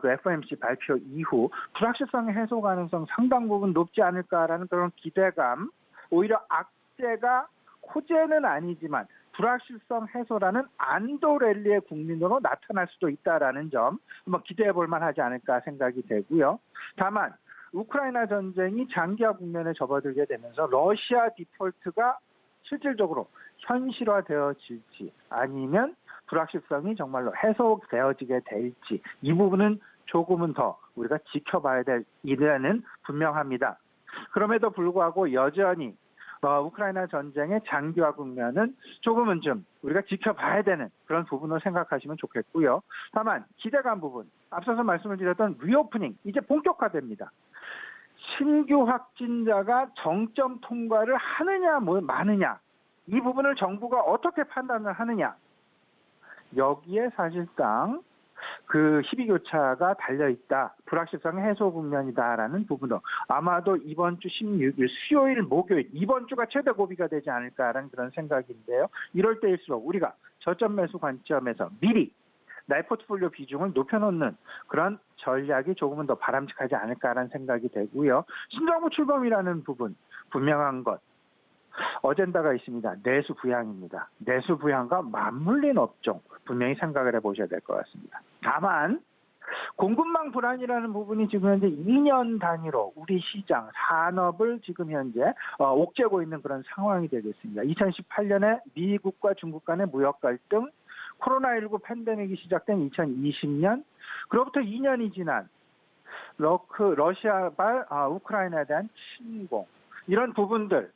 그 FOMC 발표 이후 불확실성의 해소 가능성 상당 부분 높지 않을까라는 그런 기대감, 오히려 악재가 호재는 아니지만 불확실성 해소라는 안도 랠리의 국민으로 나타날 수도 있다라는 점 한번 기대해 볼 만하지 않을까 생각이 되고요. 다만 우크라이나 전쟁이 장기화 국면에 접어들게 되면서 러시아 디폴트가 실질적으로 현실화되어질지 아니면 불확실성이 정말로 해소되어지게 될지 이 부분은 조금은 더 우리가 지켜봐야 될 일에는 분명합니다. 그럼에도 불구하고 여전히 우크라이나 전쟁의 장기화 국면은 조금은 좀 우리가 지켜봐야 되는 그런 부분으로 생각하시면 좋겠고요. 다만 기대감 부분, 앞서서 말씀을 드렸던 리오프닝 이제 본격화됩니다. 신규 확진자가 정점 통과를 하느냐 마느냐 이 부분을 정부가 어떻게 판단을 하느냐 여기에 사실상 그 희비교차가 달려있다. 불확실성 해소 국면이다라는 부분도 아마도 이번 주 16일 수요일 목요일 이번 주가 최대 고비가 되지 않을까라는 그런 생각인데요. 이럴 때일수록 우리가 저점 매수 관점에서 미리 나의 포트폴리오 비중을 높여놓는 그런 전략이 조금은 더 바람직하지 않을까라는 생각이 되고요. 신정부 출범이라는 부분 분명한 것. 어젠다가 있습니다. 내수 부양입니다. 내수 부양과 맞물린 업종 분명히 생각을 해보셔야 될 것 같습니다. 다만 공급망 불안이라는 부분이 지금 현재 2년 단위로 우리 시장, 산업을 지금 현재 옥죄고 있는 그런 상황이 되겠습니다. 2018년에 미국과 중국 간의 무역 갈등, 코로나19 팬데믹이 시작된 2020년, 그로부터 2년이 지난 러시아발 우크라이나에 대한 침공, 이런 부분들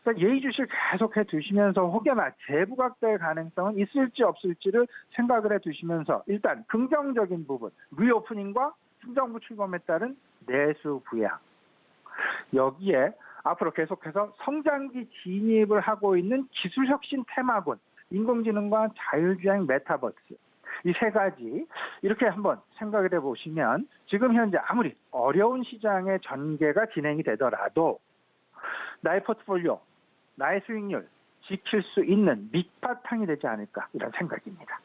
그러니까 예의주시를 계속해 두시면서 혹여나 재부각될 가능성은 있을지 없을지를 생각을 해 두시면서 일단 긍정적인 부분, 리오프닝과 신정부 출범에 따른 내수 부양. 여기에 앞으로 계속해서 성장기 진입을 하고 있는 기술혁신 테마군, 인공지능과 자율주행 메타버스. 이 세 가지 이렇게 한번 생각을 해보시면 지금 현재 아무리 어려운 시장의 전개가 진행이 되더라도 나의 포트폴리오, 나의 수익률 지킬 수 있는 밑바탕이 되지 않을까 이런 생각입니다.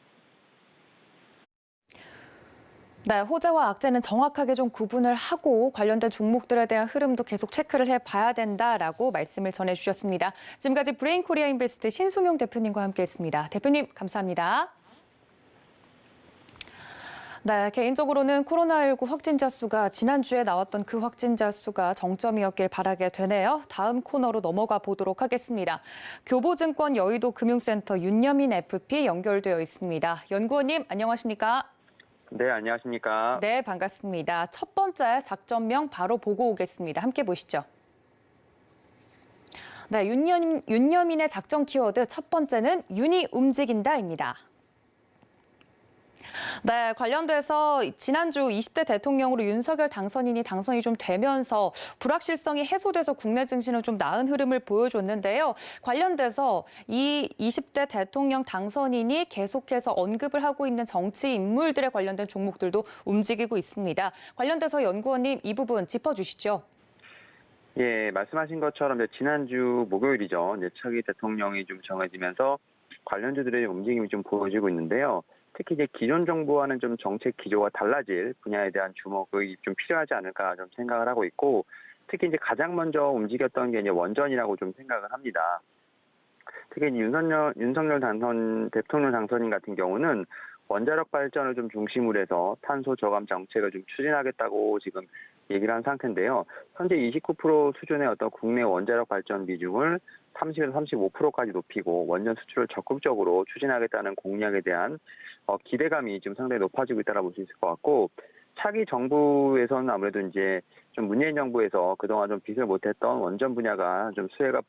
네, 호재와 악재는 정확하게 좀 구분을 하고 관련된 종목들에 대한 흐름도 계속 체크를 해봐야 된다라고 말씀을 전해주셨습니다. 지금까지 브레인코리아 인베스트 신송용 대표님과 함께했습니다. 대표님 감사합니다. 네, 개인적으로는 코로나19 확진자 수가 지난주에 나왔던 그 확진자 수가 정점이었길 바라게 되네요. 다음 코너로 넘어가 보도록 하겠습니다. 교보증권 여의도 금융센터 윤여민 FP 연결되어 있습니다. 연구원님 안녕하십니까? 네, 안녕하십니까? 네, 반갑습니다. 첫 번째 작전명 바로 보고 오겠습니다. 함께 보시죠. 네, 윤여민의 작전 키워드 첫 번째는 윤이 움직인다입니다. 네, 관련돼서 지난주 20대 대통령으로 윤석열 당선인이 당선이 좀 되면서 불확실성이 해소돼서 국내 증시는 좀 나은 흐름을 보여줬는데요. 관련돼서 이 20대 대통령 당선인이 계속해서 언급을 하고 있는 정치 인물들에 관련된 종목들도 움직이고 있습니다. 관련돼서 연구원님 이 부분 짚어주시죠. 예, 말씀하신 것처럼 지난주 목요일이죠. 차기 대통령이 좀 정해지면서 관련주들의 움직임이 좀 보여지고 있는데요. 특히 기존 정부와는 좀 정책 기조가 달라질 분야에 대한 주목이 좀 필요하지 않을까 좀 생각을 하고 있고, 특히 이제 가장 먼저 움직였던 게 이제 원전이라고 좀 생각을 합니다. 특히 이제 윤석열 대통령 당선인 같은 경우는 원자력 발전을 좀 중심으로 해서 탄소 저감 정책을 좀 추진하겠다고 지금 얘기를 한 상태인데요. 현재 29% 수준의 어떤 국내 원자력 발전 비중을 30에서 35%까지 높이고 원전 수출을 적극적으로 추진하겠다는 공약에 대한 기대감이 지금 상당히 높아지고 있다고 볼 수 있을 것 같고, 차기 정부에서는 아무래도 이제 좀 문재인 정부에서 그동안 좀 빚을 못했던 원전 분야가 좀 수혜가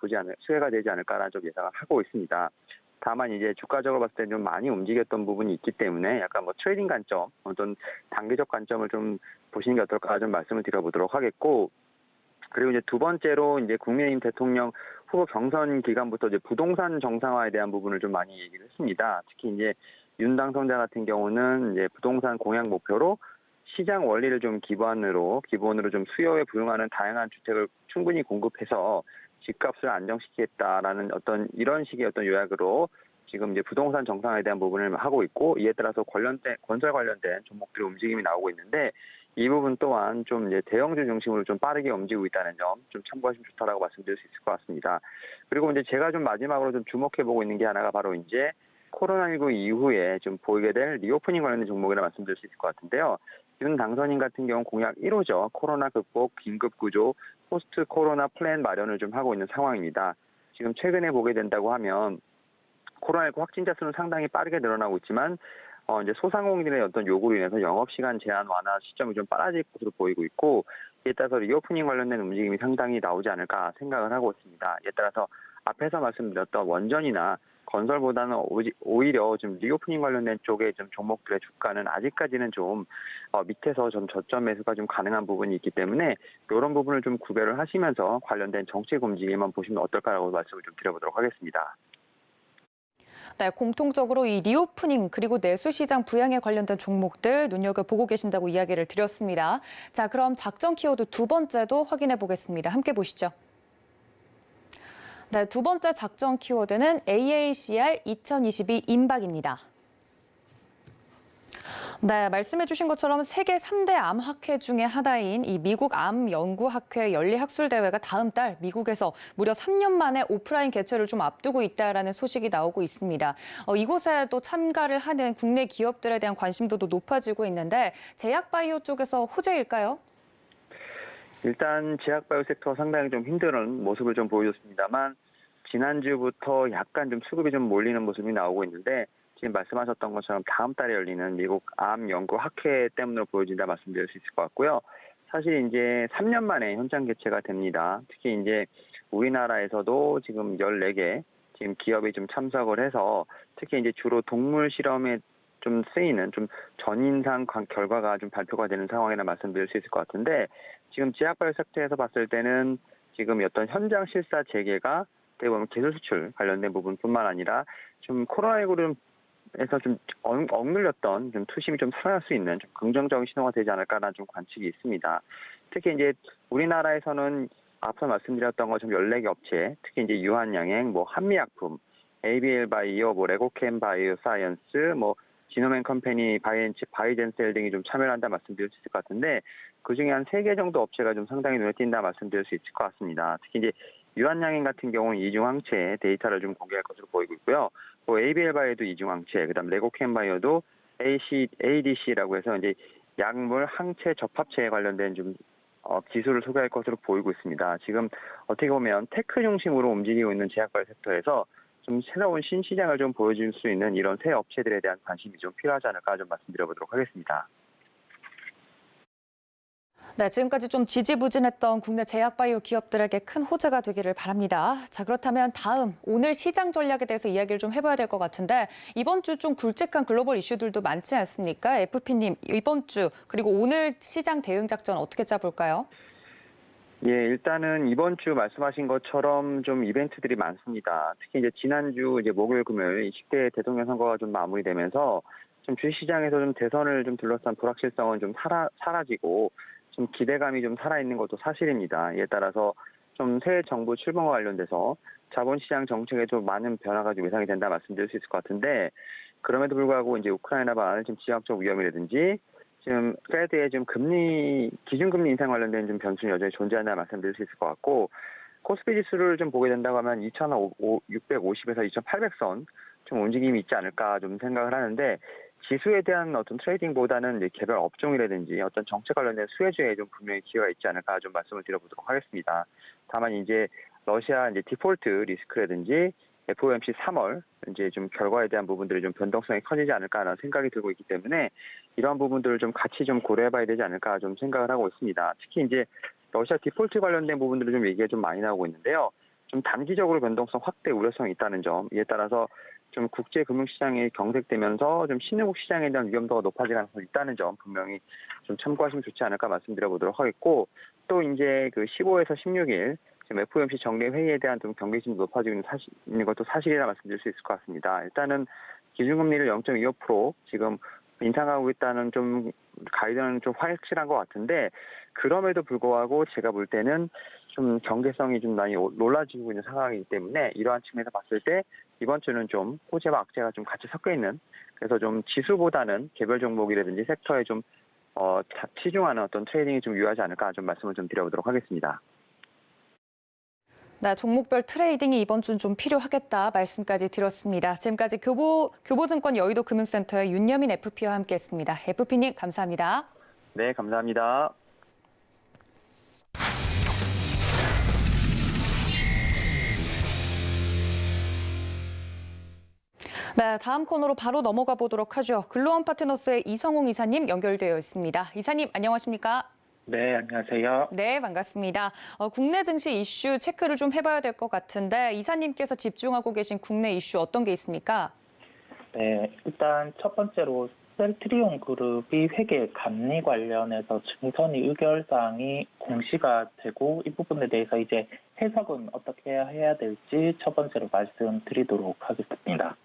되지 않을까라는 좀 예상을 하고 있습니다. 다만 이제 주가적으로 봤을 때 좀 많이 움직였던 부분이 있기 때문에 약간 뭐 트레이딩 관점, 어떤 단기적 관점을 좀 보시는 게 어떨까 좀 말씀을 드려보도록 하겠고, 그리고 이제 두 번째로 이제 국민의힘 대통령 후보 경선 기간부터 이제 부동산 정상화에 대한 부분을 좀 많이 얘기를 했습니다. 특히 이제 윤 당선자 같은 경우는 이제 부동산 공약 목표로 시장 원리를 좀 기본으로 좀 수요에 부응하는 다양한 주택을 충분히 공급해서 집값을 안정시키겠다라는 어떤 이런 식의 어떤 요약으로 지금 이제 부동산 정상화에 대한 부분을 하고 있고, 이에 따라서 건설 관련된 종목들의 움직임이 나오고 있는데, 이 부분 또한 좀 이제 대형주 중심으로 좀 빠르게 움직이고 있다는 점 좀 참고하시면 좋다라고 말씀드릴 수 있을 것 같습니다. 그리고 이제 제가 좀 마지막으로 좀 주목해 보고 있는 게 하나가 바로 이제 코로나19 이후에 좀 보이게 될 리오프닝 관련된 종목이라 말씀드릴 수 있을 것 같은데요. 윤 당선인 같은 경우 공약 1호죠. 코로나 극복, 긴급 구조, 포스트 코로나 플랜 마련을 좀 하고 있는 상황입니다. 지금 최근에 보게 된다고 하면 코로나19 확진자 수는 상당히 빠르게 늘어나고 있지만 이제 소상공인들의 어떤 요구로 인해서 영업시간 제한 완화 시점이 좀 빨라질 것으로 보이고 있고, 이에 따라서 리오프닝 관련된 움직임이 상당히 나오지 않을까 생각을 하고 있습니다. 이에 따라서 앞에서 말씀드렸던 원전이나 건설보다는 오히려 좀 리오프닝 관련된 쪽의 좀 종목들의 주가는 아직까지는 좀 밑에서 좀 저점 매수가 좀 가능한 부분이 있기 때문에 이런 부분을 좀 구별을 하시면서 관련된 정책 움직임만 보시면 어떨까라고 말씀을 좀 드려보도록 하겠습니다. 네, 공통적으로 이 리오프닝 그리고 내수시장 부양에 관련된 종목들 눈여겨보고 계신다고 이야기를 드렸습니다. 자, 그럼 작전 키워드 두 번째도 확인해 보겠습니다. 함께 보시죠. 네, 두 번째 작전 키워드는 AACR 2022 임박입니다. 네, 말씀해 주신 것처럼 세계 3대 암학회 중에 하나인 이 미국 암연구학회 연리학술대회가 다음 달 미국에서 무려 3년 만에 오프라인 개최를 좀 앞두고 있다라는 소식이 나오고 있습니다. 이곳에도 참가를 하는 국내 기업들에 대한 관심도도 높아지고 있는데 제약바이오 쪽에서 호재일까요? 일단 제약바이오 섹터 상당히 좀 힘든 모습을 좀 보여줬습니다만, 지난주부터 약간 좀 수급이 좀 몰리는 모습이 나오고 있는데, 지금 말씀하셨던 것처럼 다음 달에 열리는 미국 암연구학회 때문으로 보여진다 말씀드릴 수 있을 것 같고요. 사실 이제 3년 만에 현장 개최가 됩니다. 특히 이제 우리나라에서도 지금 14개 지금 기업이 좀 참석을 해서 특히 이제 주로 동물 실험에 좀 쓰이는 좀 전인상 결과가 좀 발표가 되는 상황이라 말씀드릴 수 있을 것 같은데, 지금 제약바이오 섹터에서 봤을 때는 지금 어떤 현장 실사 재개가 어떻게 보면 기술 수출 관련된 부분뿐만 아니라 좀 코로나19에서 좀 억눌렸던 좀 투심이 좀 살아날 수 있는 좀 긍정적인 신호가 되지 않을까라는 좀 관측이 있습니다. 특히 이제 우리나라에서는 앞서 말씀드렸던 것처럼 14개 업체, 특히 이제 유한양행, 뭐 한미약품, ABL 바이오, 뭐 레고캠 바이오 사이언스, 뭐 지노맨 컴퍼니, 바이젠셀 등이 좀 참여를 한다 말씀드릴 수 있을 것 같은데, 그중에 한 3개 정도 업체가 좀 상당히 눈에 띈다 말씀드릴 수 있을 것 같습니다. 특히 이제 유한양행 같은 경우는 이중항체 데이터를 좀 공개할 것으로 보이고 있고요. 뭐 ABL 바이오도 이중항체, 그다음 레고캠 바이오도 ADC라고 해서 이제 약물 항체 접합체에 관련된 좀 기술을 소개할 것으로 보이고 있습니다. 지금 어떻게 보면 테크 중심으로 움직이고 있는 제약바이오 섹터에서 좀 새로운 신시장을 좀 보여줄 수 있는 이런 새 업체들에 대한 관심이 좀 필요하지 않을까 좀 말씀드려보도록 하겠습니다. 네, 지금까지 좀 지지부진했던 국내 제약바이오 기업들에게 큰 호재가 되기를 바랍니다. 자, 그렇다면 다음 오늘 시장 전략에 대해서 이야기를 좀 해봐야 될 것 같은데, 이번 주 좀 굵직한 글로벌 이슈들도 많지 않습니까? FP님, 이번 주 그리고 오늘 시장 대응 작전 어떻게 짜볼까요? 예, 일단은 이번 주 말씀하신 것처럼 좀 이벤트들이 많습니다. 특히 이제 지난주 이제 목요일, 금요일 20대 대통령 선거가 좀 마무리되면서 좀 주식시장에서 좀 대선을 좀 둘러싼 불확실성은 좀 사라지고 좀 기대감이 좀 살아있는 것도 사실입니다. 이에 따라서 좀 새 정부 출범과 관련돼서 자본시장 정책에 좀 많은 변화가 좀 예상이 된다 말씀드릴 수 있을 것 같은데, 그럼에도 불구하고 이제 우크라이나발 지금 지역적 위험이라든지 지금 페드의 좀 기준금리 인상 관련된 좀 변수는 여전히 존재한다 말씀드릴 수 있을 것 같고, 코스피 지수를 좀 보게 된다고 하면 2,650에서 2,800선 좀 움직임이 있지 않을까 좀 생각을 하는데, 지수에 대한 어떤 트레이딩보다는 이제 개별 업종이라든지 어떤 정책 관련된 수혜주에 좀 분명히 기회가 있지 않을까 좀 말씀을 드려보도록 하겠습니다. 다만 이제 러시아 이제 디폴트 리스크라든지 FOMC 3월 이제 좀 결과에 대한 부분들이 좀 변동성이 커지지 않을까라는 생각이 들고 있기 때문에 이러한 부분들을 좀 같이 좀 고려해봐야 되지 않을까 좀 생각을 하고 있습니다. 특히 이제 러시아 디폴트 관련된 부분들을 좀 얘기가 좀 많이 나오고 있는데요. 좀 단기적으로 변동성 확대 우려성이 있다는 점, 이에 따라서 좀 국제 금융시장이 경색되면서 좀 신흥국 시장에 대한 위험도가 높아질 가능성이 있다는 점 분명히 좀 참고하시면 좋지 않을까 말씀드려보도록 하겠고, 또 이제 그 15에서 16일 지금 FOMC 정례 회의에 대한 좀 경계심도 높아지고 있는 것도 사실이라 말씀드릴 수 있을 것 같습니다. 일단은 기준금리를 0.25% 지금 인상하고 있다는 좀 가이드는 좀 확실한 것 같은데, 그럼에도 불구하고 제가 볼 때는 좀 경계성이 좀 많이 놀라지고 있는 상황이기 때문에 이러한 측면에서 봤을 때 이번 주는 좀 호재와 악재가 좀 같이 섞여 있는, 그래서 좀 지수보다는 개별 종목이라든지 섹터에 좀 치중하는 어떤 트레이딩이 좀 유효하지 않을까 좀 말씀을 좀 드려보도록 하겠습니다. 네, 종목별 트레이딩이 이번 주는 좀 필요하겠다 말씀까지 드렸습니다. 지금까지 교보증권 여의도 금융센터의 윤여민 FP와 함께했습니다. FP님 감사합니다. 네, 감사합니다. 네, 다음 코너로 바로 넘어가 보도록 하죠. 글로원 파트너스의 이성홍 이사님 연결되어 있습니다. 이사님 안녕하십니까? 네, 안녕하세요. 네, 반갑습니다. 국내 증시 이슈 체크를 좀 해봐야 될 것 같은데 이사님께서 집중하고 계신 국내 이슈 어떤 게 있습니까? 네, 일단 첫 번째로 셀트리온 그룹이 회계 감리 관련해서 증선이 의결사항이 공시가 되고, 이 부분에 대해서 이제 해석은 어떻게 해야 될지 첫 번째로 말씀드리도록 하겠습니다.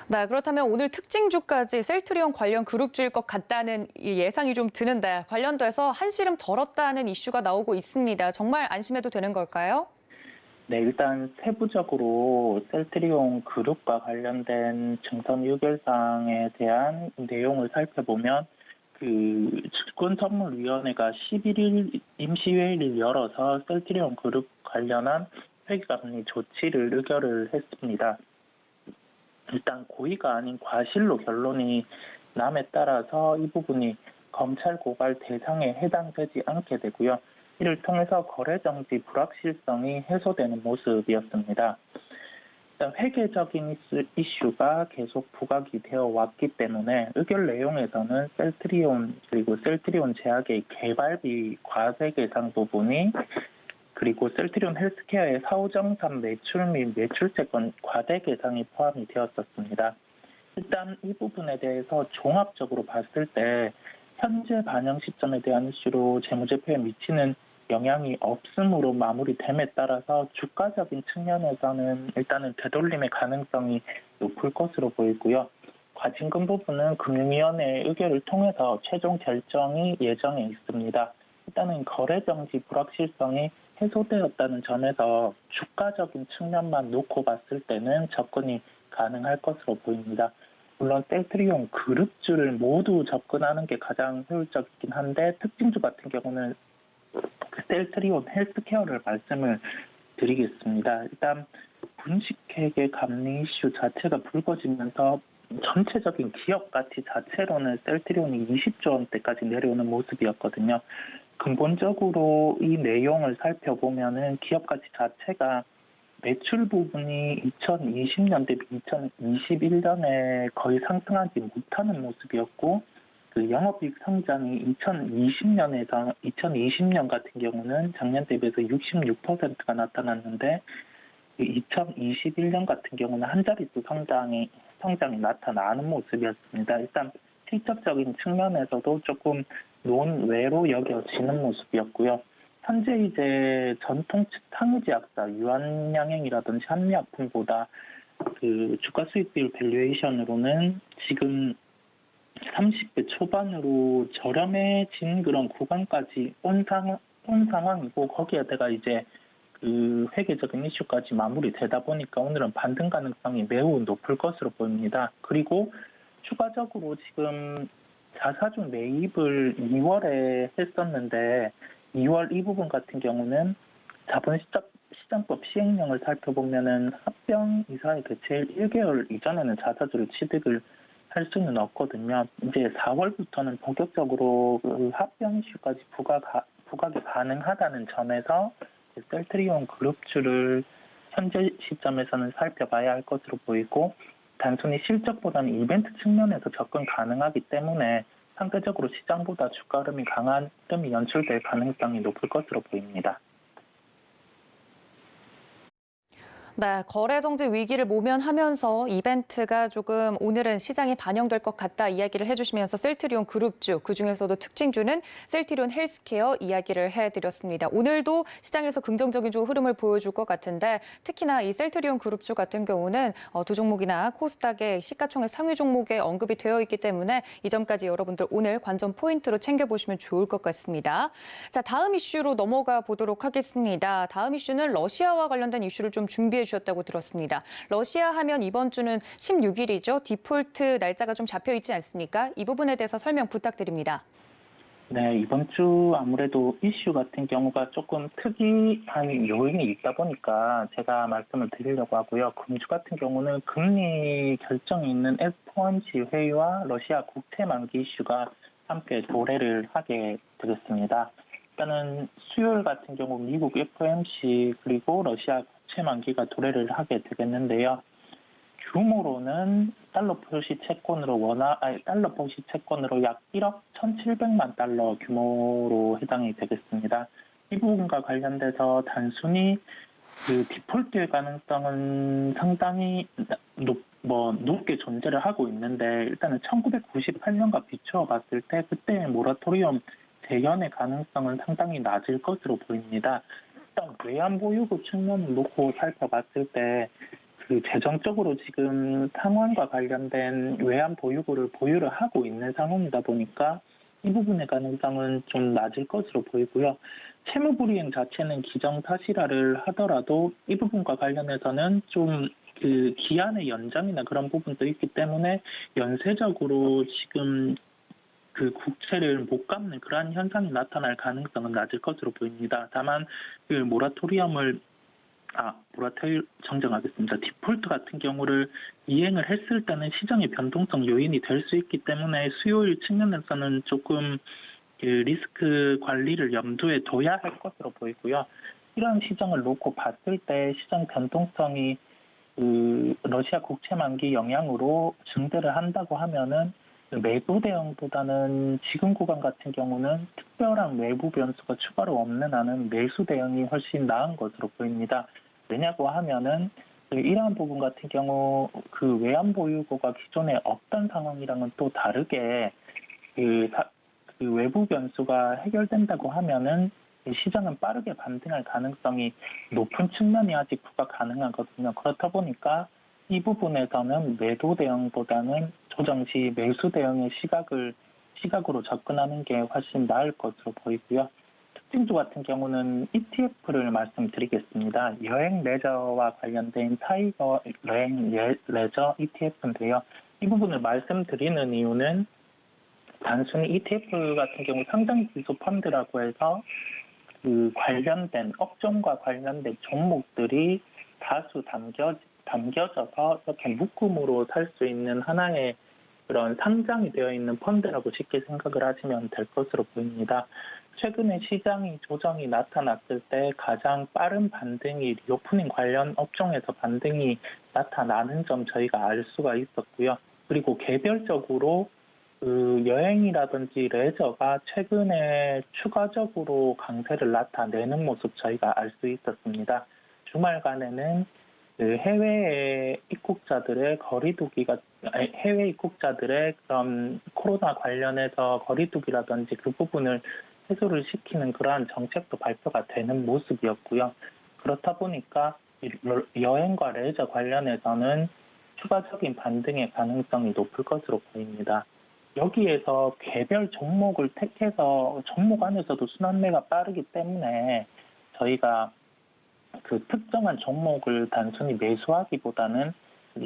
네, 그렇다면 오늘 특징주까지 셀트리온 관련 그룹주일 것 같다는 예상이 좀 드는데, 관련돼서 한시름 덜었다는 이슈가 나오고 있습니다. 정말 안심해도 되는 걸까요? 네, 일단 세부적으로 셀트리온 그룹과 관련된 증선 의결사항에 대한 내용을 살펴보면, 증권선물위원회가 11일 임시회의를 열어서 셀트리온 그룹 관련한 회계감리 조치를 의결을 했습니다. 일단 고의가 아닌 과실로 결론이 남에 따라서 이 부분이 검찰 고발 대상에 해당되지 않게 되고요. 이를 통해서 거래정지 불확실성이 해소되는 모습이었습니다. 일단 회계적인 이슈가 계속 부각이 되어 왔기 때문에 의결 내용에서는 셀트리온 그리고 셀트리온 제약의 개발비 과세 계상 부분이, 그리고 셀트리온 헬스케어의 사후정산 매출 및 매출채권 과대 계상이 포함이 되었었습니다. 일단 이 부분에 대해서 종합적으로 봤을 때 현재 반영 시점에 대한 이슈로 재무제표에 미치는 영향이 없음으로 마무리됨에 따라서 주가적인 측면에서는 일단은 되돌림의 가능성이 높을 것으로 보이고요. 과징금 부분은 금융위원회의 의결을 통해서 최종 결정이 예정에 있습니다. 일단은 거래정지 불확실성이 해소되었다는 점에서 주가적인 측면만 놓고 봤을 때는 접근이 가능할 것으로 보입니다. 물론 셀트리온 그룹주를 모두 접근하는 게 가장 효율적이긴 한데, 특징주 같은 경우는 셀트리온 헬스케어를 말씀을 드리겠습니다. 일단 분식회계 감리 이슈 자체가 불거지면서 전체적인 기업 가치 자체로는 셀트리온이 20조 원대까지 내려오는 모습이었거든요. 근본적으로 이 내용을 살펴보면은 기업 가치 자체가 매출 부분이 2020년 대비 2021년에 거의 상승하지 못하는 모습이었고, 그 영업이익 성장이 2020년 같은 경우는 작년 대비해서 66%가 나타났는데, 2021년 같은 경우는 한 자릿수 성장이 나타나는 모습이었습니다. 일단 실적적인 측면에서도 조금 논외로 여겨지는 모습이었고요. 현재 이제 전통 상유제약사 유한양행이라든지 한미약품보다 그 주가 수익비율 밸류에이션으로는 지금 30배 초반으로 저렴해진 그런 구간까지 온 상황이고, 거기에다가 이제 그 회계적인 이슈까지 마무리되다 보니까 오늘은 반등 가능성이 매우 높을 것으로 보입니다. 그리고 추가적으로 지금 자사주 매입을 2월에 했었는데 2월 이 부분 같은 경우는 자본시장법 시행령을 살펴보면은 합병 이사의 개최일 1개월 이전에는 자사주를 취득을 할 수는 없거든요. 이제 4월부터는 본격적으로 그 합병 이슈까지 부각이 가능하다는 점에서 셀트리온 그룹주를 현재 시점에서는 살펴봐야 할 것으로 보이고, 단순히 실적보다는 이벤트 측면에서 접근 가능하기 때문에 상대적으로 시장보다 주가 흐름이 강한 흐름이 연출될 가능성이 높을 것으로 보입니다. 네, 거래 정지 위기를 모면하면서 이벤트가 조금 오늘은 시장에 반영될 것 같다 이야기를 해주시면서 셀트리온 그룹주, 그중에서도 특징주는 셀트리온 헬스케어 이야기를 해드렸습니다. 오늘도 시장에서 긍정적인 좀 흐름을 보여줄 것 같은데, 특히나 이 셀트리온 그룹주 같은 경우는 두 종목이나 코스닥의 시가총액 상위 종목에 언급이 되어 있기 때문에 이 점까지 여러분들 오늘 관전 포인트로 챙겨보시면 좋을 것 같습니다. 자, 다음 이슈로 넘어가 보도록 하겠습니다. 다음 이슈는 러시아와 관련된 이슈를 좀 준비해 주셨다고 들었습니다. 러시아 하면 이번 주는 16일이죠. 디폴트 날짜가 좀 잡혀 있지 않습니까? 이 부분에 대해서 설명 부탁드립니다. 네, 이번 주 아무래도 이슈 같은 경우가 조금 특이한 요인이 있다 보니까 제가 말씀을 드리려고 하고요. 금주 같은 경우는 금리 결정이 있는 FOMC 회의와 러시아 국채 만기 이슈가 함께 도래를 하게 되겠습니다. 일단은 수요일 같은 경우 미국 FOMC 그리고 러시아 국채 만기가 도래를 하게 되겠는데요. 규모로는 달러 표시 채권으로 약 1억 1,700만 달러 규모로 해당이 되겠습니다. 이 부분과 관련돼서 단순히 그 디폴트의 가능성은 상당히 높게 존재를 하고 있는데, 일단은 1998년과 비추어 봤을 때 그때의 모라토리엄 재현의 가능성은 상당히 낮을 것으로 보입니다. 일단 외환보유고 측면을 놓고 살펴봤을 때 그 재정적으로 지금 상환과 관련된 외환 보유고를 보유를 하고 있는 상황이다 보니까 이 부분의 가능성은 좀 낮을 것으로 보이고요. 채무 불이행 자체는 기정사실화를 하더라도 이 부분과 관련해서는 좀 그 기한의 연장이나 그런 부분도 있기 때문에 연쇄적으로 지금 그 국채를 못 갚는 그러한 현상이 나타날 가능성은 낮을 것으로 보입니다. 다만 그 정정하겠습니다. 디폴트 같은 경우를 이행을 했을 때는 시장의 변동성 요인이 될 수 있기 때문에 수요일 측면에서는 조금 그 리스크 관리를 염두에 둬야 할 것으로 보이고요. 이러한 시장을 놓고 봤을 때 시장 변동성이 그 러시아 국채 만기 영향으로 증대를 한다고 하면은 매도 대응보다는 지금 구간 같은 경우는 특별한 외부 변수가 추가로 없는 한은 매수 대응이 훨씬 나은 것으로 보입니다. 왜냐고 하면은 이러한 부분 같은 경우 그 외환 보유고가 기존에 없던 상황이랑은 또 다르게 그 외부 변수가 해결된다고 하면은 시장은 빠르게 반등할 가능성이 높은 측면이 아직 부각 가능하거든요. 그렇다 보니까 이 부분에서는 매도 대응보다는 조정 시 매수 대응의 시각으로 접근하는 게 훨씬 나을 것으로 보이고요. 특징주 같은 경우는 ETF를 말씀드리겠습니다. 여행 레저와 관련된 타이거 여행 레저 ETF인데요. 이 부분을 말씀드리는 이유는 단순히 ETF 같은 경우 상장 기소 펀드라고 해서 그 관련된 업종과 관련된 종목들이 다수 담겨져서 이렇게 묶음으로 살 수 있는 하나의 그런 상장이 되어 있는 펀드라고 쉽게 생각을 하시면 될 것으로 보입니다. 최근에 시장이 조정이 나타났을 때 가장 빠른 반등이 리오프닝 관련 업종에서 반등이 나타나는 점 저희가 알 수가 있었고요. 그리고 개별적으로 그 여행이라든지 레저가 최근에 추가적으로 강세를 나타내는 모습 저희가 알 수 있었습니다. 주말간에는 그 해외 입국자들의 그런 코로나 관련해서 거리두기라든지 그 부분을 해소를 시키는 그러한 정책도 발표가 되는 모습이었고요. 그렇다 보니까 여행과 레저 관련해서는 추가적인 반등의 가능성이 높을 것으로 보입니다. 여기에서 개별 종목을 택해서 종목 안에서도 순환매가 빠르기 때문에 저희가 그 특정한 종목을 단순히 매수하기보다는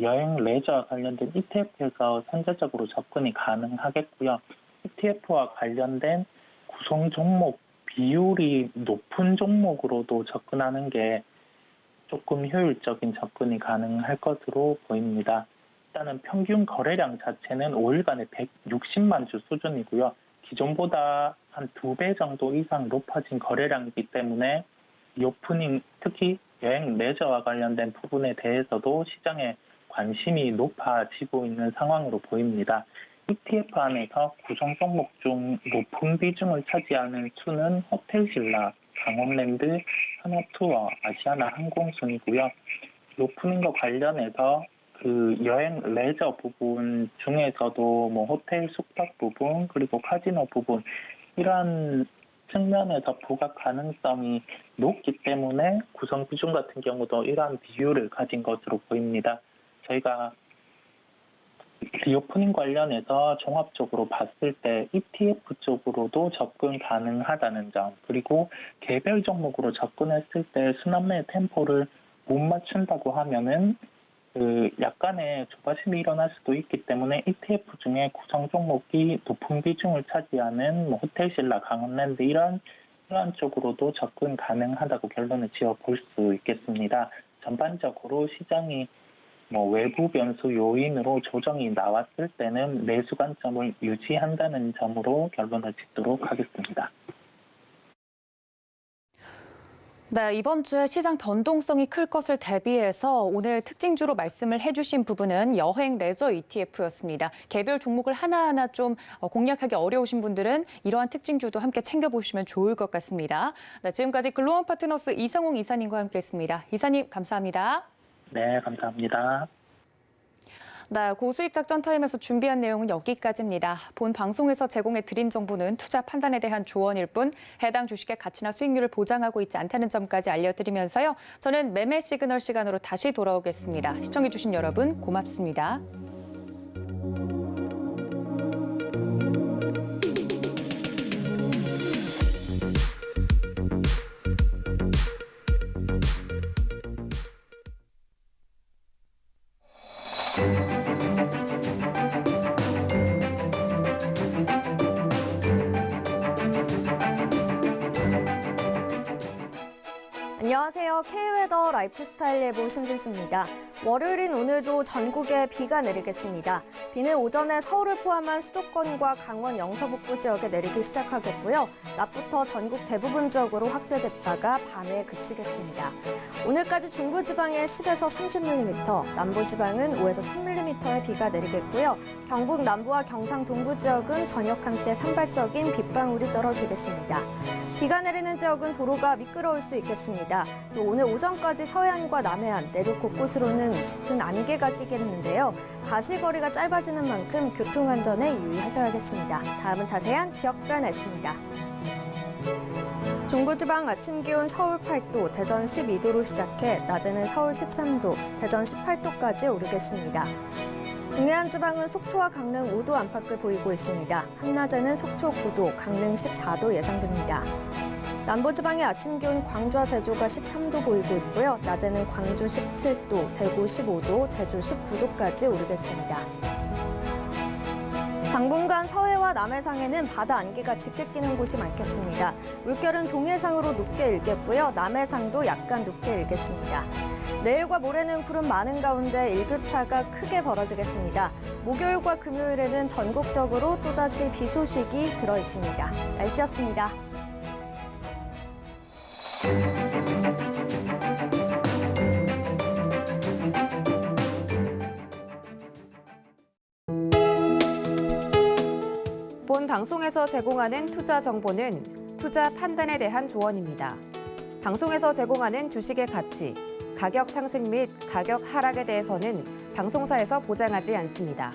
여행 레저와 관련된 ETF에서 선제적으로 접근이 가능하겠고요. ETF와 관련된 구성 종목 비율이 높은 종목으로도 접근하는 게 조금 효율적인 접근이 가능할 것으로 보입니다. 일단은 평균 거래량 자체는 5일간에 160만 주 수준이고요. 기존보다 한 2배 정도 이상 높아진 거래량이기 때문에 리오프닝, 특히 여행 레저와 관련된 부분에 대해서도 시장에 관심이 높아지고 있는 상황으로 보입니다. ETF 안에서 구성 종목 중 높은 비중을 차지하는 수는 호텔신라, 강원랜드, 하나투어, 아시아나 항공순이고요. 리오프닝과 관련해서 그 여행 레저 부분 중에서도 뭐 호텔 숙박 부분 그리고 카지노 부분 이러한 측면에서 부각 가능성이 높기 때문에 구성 비중 같은 경우도 이러한 비율을 가진 것으로 보입니다. 저희가 리오프닝 관련해서 종합적으로 봤을 때 ETF 쪽으로도 접근 가능하다는 점, 그리고 개별 종목으로 접근했을 때 순환매 템포를 못 맞춘다고 하면은 약간의 조바심이 일어날 수도 있기 때문에 ETF 중에 구성 종목이 높은 비중을 차지하는 뭐 호텔신라, 강원랜드 이러한 쪽으로도 접근 가능하다고 결론을 지어 볼 수 있겠습니다. 전반적으로 시장이 뭐 외부 변수 요인으로 조정이 나왔을 때는 매수 관점을 유지한다는 점으로 결론을 짓도록 하겠습니다. 네, 이번 주에 시장 변동성이 클 것을 대비해서 오늘 특징주로 말씀을 해주신 부분은 여행 레저 ETF였습니다. 개별 종목을 하나하나 좀 공략하기 어려우신 분들은 이러한 특징주도 함께 챙겨보시면 좋을 것 같습니다. 네, 지금까지 글로벌 파트너스 이성웅 이사님과 함께했습니다. 이사님 감사합니다. 네, 감사합니다. 네, 고수익 작전 타임에서 준비한 내용은 여기까지입니다. 본 방송에서 제공해 드린 정보는 투자 판단에 대한 조언일 뿐 해당 주식의 가치나 수익률을 보장하고 있지 않다는 점까지 알려드리면서요. 저는 매매 시그널 시간으로 다시 돌아오겠습니다. 시청해주신 여러분 고맙습니다. 안녕하세요. K웨더 라이프스타일 예보 신진수입니다. 월요일인 오늘도 전국에 비가 내리겠습니다. 비는 오전에 서울을 포함한 수도권과 강원 영서북부 지역에 내리기 시작하겠고요. 낮부터 전국 대부분 지역으로 확대됐다가 밤에 그치겠습니다. 오늘까지 중부지방에 10에서 30mm, 남부지방은 5에서 10mm의 비가 내리겠고요. 경북 남부와 경상 동부 지역은 저녁 한때 산발적인 빗방울이 떨어지겠습니다. 비가 내리는 지역은 도로가 미끄러울 수 있겠습니다. 또 오늘 오전까지 서해안과 남해안, 내륙 곳곳으로는 짙은 안개가 끼겠는데요. 가시거리가 짧아지는 만큼 교통안전에 유의하셔야겠습니다. 다음은 자세한 지역별 날씨입니다. 중부지방 아침 기온 서울 8도, 대전 12도로 시작해 낮에는 서울 13도, 대전 18도까지 오르겠습니다. 동해안 지방은 속초와 강릉 5도 안팎을 보이고 있습니다. 한낮에는 속초 9도, 강릉 14도 예상됩니다. 남부지방의 아침 기온 광주와 제주가 13도 보이고 있고요. 낮에는 광주 17도, 대구 15도, 제주 19도까지 오르겠습니다. 당분간 서해와 남해상에는 바다 안개가 짙게 끼는 곳이 많겠습니다. 물결은 동해상으로 높게 일겠고요. 남해상도 약간 높게 일겠습니다. 내일과 모레는 구름 많은 가운데 일교차가 크게 벌어지겠습니다. 목요일과 금요일에는 전국적으로 또다시 비 소식이 들어 있습니다. 날씨였습니다. 본 방송에서 제공하는 투자 정보는 투자 판단에 대한 조언입니다. 방송에서 제공하는 주식의 가치, 가격 상승 및 가격 하락에 대해서는 방송사에서 보장하지 않습니다.